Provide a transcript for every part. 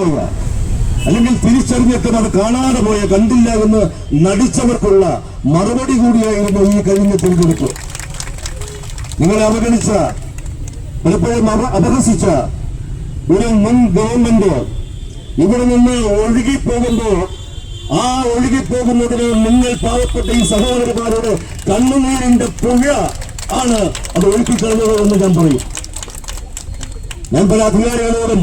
പോയ, അല്ലെങ്കിൽ തിരിച്ചറിഞ്ഞിട്ടും അത് കാണാതെ പോയ, കണ്ടില്ല എന്ന് നടിച്ചവർക്കുള്ള മറുപടി കൂടിയായിരുന്നു ഈ കഴിഞ്ഞ തെരഞ്ഞെടുപ്പ്. നിങ്ങളെ അവഗണിച്ച, പലപ്പോഴും അപഹസിച്ച ഒരു മുൻ ഗവൺമെന്റ് ഇവിടെ നിന്ന് ഒഴുകിപ്പോകുമ്പോൾ ആ ഒഴുകിപ്പോകുന്നതിന് നിങ്ങൾ പാവപ്പെട്ട ഈ സഹോദരന്മാരോട് കണ്ണുനീരിന്റെ പുഴ ആണ് അത് ഒഴുക്കിക്കളഞ്ഞത് എന്ന് ഞാൻ പറയും. ഞാൻ പല അധികാരികളോടും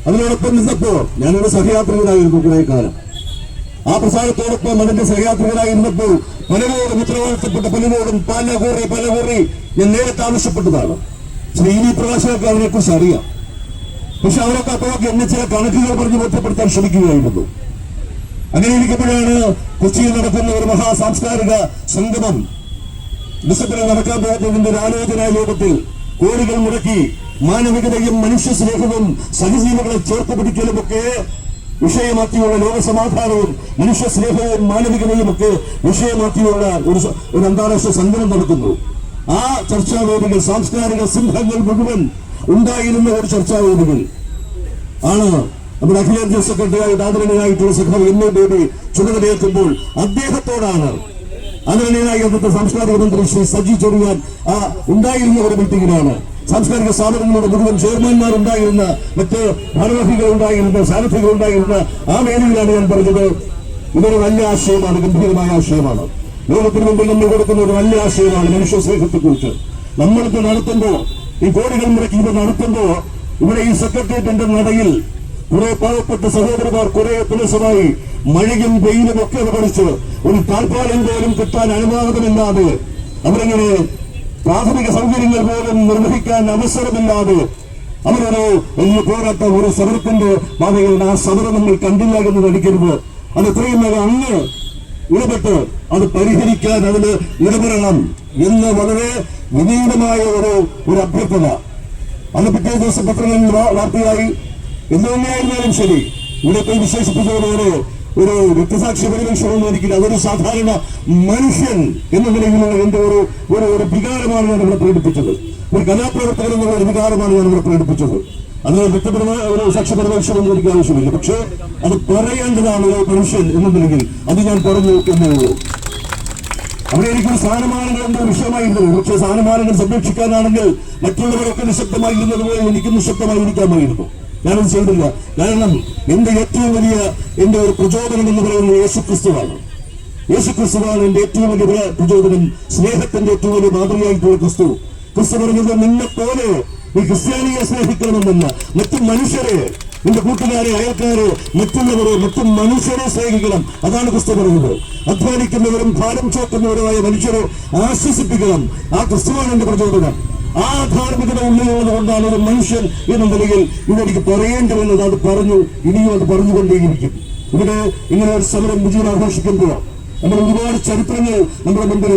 അതിനോടൊപ്പം നിന്നപ്പോ ഞാനൊരു സഹയാത്രികനായിരുന്നു കുറെ കാലം. ആ പ്രസ്ഥാനത്തോടൊപ്പം അതിന്റെ സഹയാത്രികനായിരുന്നപ്പോൾ പലരോടും ഉത്തരവാദിത്തപ്പെട്ട പലരോടും പല കുറി ഞാൻ നേരത്തെ ആവശ്യപ്പെട്ടതാണ്. ശ്രീ വി പ്രകാശനൊക്കെ അതിനെ കുറിച്ച് അറിയാം. പക്ഷെ അവരൊക്കെ അപ്പോഴൊക്കെ എന്നെ ചില കണക്കുകൾ പറഞ്ഞ് ബോധ്യപ്പെടുത്താൻ ശ്രമിക്കുകയായിരുന്നു. അങ്ങനെ ഇരിക്കുമ്പോഴാണ് കൊച്ചിയിൽ നടക്കുന്ന ഒരു മഹാസാംസ്കാരിക സംഗമം ഡിസംബറിൽ നടക്കാൻ പോകുന്നതിന്റെ ഒരു ആലോചനാ യോഗത്തിൽ കോടികൾ മുടക്കി മാനവികതയും മനുഷ്യ സ്നേഹവും സഹജീവികളെ ചേർത്ത് പിടിക്കലുമൊക്കെ വിഷയമാക്കിയുള്ള ലോകസമാധാനവും മനുഷ്യ സ്നേഹവും മാനവികതയും ഒക്കെ വിഷയമാക്കിയുള്ള ഒരു അന്താരാഷ്ട്ര സംഗമം നടക്കുന്നു. ആ ചർച്ചാവേദികൾ, സാംസ്കാരിക സിംഹങ്ങൾ മുഴുവൻ ഉണ്ടായിരുന്ന ഒരു ചർച്ചാവേദികൾ ആണ് നമ്മുടെ അഖിലേന്ത്യാ സെക്രട്ടറിയായിട്ട് ആദരണീയനായിട്ടുള്ള സഖാവ് എം എ ബേബി ചുമതലയേൽക്കുമ്പോൾ അദ്ദേഹത്തോടാണ് ആദരണീയനായ അന്നത്തെ സാംസ്കാരിക മന്ത്രി ശ്രീ സജി ചെറിയാൻ ഉണ്ടായിരുന്ന ഒരു മീറ്റിംഗിലാണ് സാംസ്കാരിക സ്ഥാപനങ്ങളുടെ മുഴുവൻ ചെയർമാൻമാരുണ്ടായിരുന്ന, മറ്റ് ഭാരവാഹികളുണ്ടായിരുന്ന, സാരഥികളുണ്ടായിരുന്ന ആ വേദിയിലാണ് ഞാൻ പറഞ്ഞത്, ഇതൊരു വലിയ ആശയമാണ്, ഗംഭീരമായ ആശയമാണ്, ലോകത്തിന് മുമ്പിൽ നമ്മൾ കൊടുക്കുന്ന ഒരു വലിയ ആശയമാണ് മനുഷ്യ സ്നേഹത്തെക്കുറിച്ച്. നമ്മളിത് നടത്തുമ്പോ, ഈ കോടികൾ മുടക്കി ഇത് നടത്തുമ്പോ, ഇവിടെ ഈ സെക്രട്ടേറിയറ്റിന്റെ നടയിൽ കുറെ പാവപ്പെട്ട സഹോദരന്മാർ കുറെ ദിവസമായി മഴയും വെയിലും ഒക്കെ അവഗണിച്ച് ഒരു താൽക്കാലം പോലും കിട്ടാൻ അനുവാദമില്ലാതെ, അവരിങ്ങനെ പ്രാഥമിക സൗകര്യങ്ങൾ പോലും നിർവഹിക്കാൻ അവസരമില്ലാതെ അവരൊരു വലിയ പോരാട്ട ഒരു സമരത്തിന്റെ ഭാഗങ്ങളുടെ ആ സമരം നമ്മൾ കണ്ടില്ല എന്ന് നടിക്കരുത്. അത് എത്രയും അങ്ങ് ഇടപെട്ട് അത് പരിഹരിക്കാൻ അതിന് ഇടപെടണം എന്ന് വളരെ വിനീതമായ ഒരു അഭ്യർത്ഥന. അന്ന് പിറ്റേ ദിവസം പത്രങ്ങളിൽ വാർത്തയായി. എന്തുതന്നെയായിരുന്നാലും ശരി, ഇവിടെ പോയി വിശേഷിപ്പിച്ചതുപോലെ ഒരു രക്തസാക്ഷി പരിരക്ഷണമെന്ന് എനിക്കില്ല. അതൊരു സാധാരണ മനുഷ്യൻ എന്ന നിലയിലുള്ള എന്റെ ഒരു വികാരമാണ് ഞാൻ ഇവിടെ പ്രകടിപ്പിച്ചത്. ഒരു കലാപ്രവർത്തകൻ എന്നുള്ള ഒരു വികാരമാണ് ഞാൻ ഇവിടെ പ്രകടിപ്പിച്ചത്. അത് വ്യക്തിപരമായ ഒരു സാക്ഷി പരിരക്ഷണമെന്ന് എനിക്ക് ആവശ്യമില്ല. പക്ഷേ അത് പറയേണ്ടതാണ് ഒരു മനുഷ്യൻ എന്ന നിലയിൽ. അത് ഞാൻ പറഞ്ഞു എന്നേ ഉള്ളൂ. അവിടെ എനിക്കൊരു സ്ഥാനമാനങ്ങൾ എന്ന വിഷയമായിരുന്നു. പക്ഷേ സ്ഥാനമാനങ്ങൾ സംരക്ഷിക്കാനാണെങ്കിൽ മറ്റുള്ളവരൊക്കെ നിശബ്ദമായിരുന്നതുപോലെ എനിക്ക് നിശബ്ദമായിരിക്കാമായിരുന്നു. ഞാനത് ചെയ്തില്ല. കാരണം എന്റെ ഏറ്റവും വലിയ ഒരു പ്രചോദനം എന്ന് പറയുന്നത് യേശുക്രിസ്തുവാണ്. യേശുക്രിസ്തുവാണ് എന്റെ ഏറ്റവും വലിയ പ്രചോദനം. സ്നേഹത്തിന്റെ ഏറ്റവും വലിയ മാതൃകയായിട്ടുള്ള ക്രിസ്തു പറഞ്ഞത്, നിന്നെ പോലെ ഈ ക്രിസ്ത്യാനിയെ സ്നേഹിക്കണമെന്നല്ല, മറ്റു മനുഷ്യരെ, നിന്റെ കൂട്ടുകാരെ, അയൽക്കാരെ, മറ്റുള്ളവരെ, മറ്റു മനുഷ്യരെ സ്നേഹിക്കണം. അതാണ് ക്രിസ്തു പറഞ്ഞത്. അധ്വാനിക്കുന്നവരും ഭാരം ചോക്കുന്നവരുമായ മനുഷ്യരെ ആശ്വസിപ്പിക്കണം. ആ ക്രിസ്തുവാണ് എന്റെ പ്രചോദനം. ആ ധാർമ്മികത ഉള്ളിലുള്ളത് കൊണ്ടാണ് ഒരു മനുഷ്യൻ എന്ന നിലയിൽ ഇതെനിക്ക് പറയേണ്ടി വന്നത്. അത് പറഞ്ഞു, ഇനിയും അത് പറഞ്ഞുകൊണ്ടേയിരിക്കും. ഇവിടെ ഇങ്ങനെ ഒരു സമരം വിജയം ആഘോഷിക്കുമ്പോൾ നമ്മൾ ഒരുപാട് ചരിത്രങ്ങൾ നമ്മുടെ മുമ്പിൽ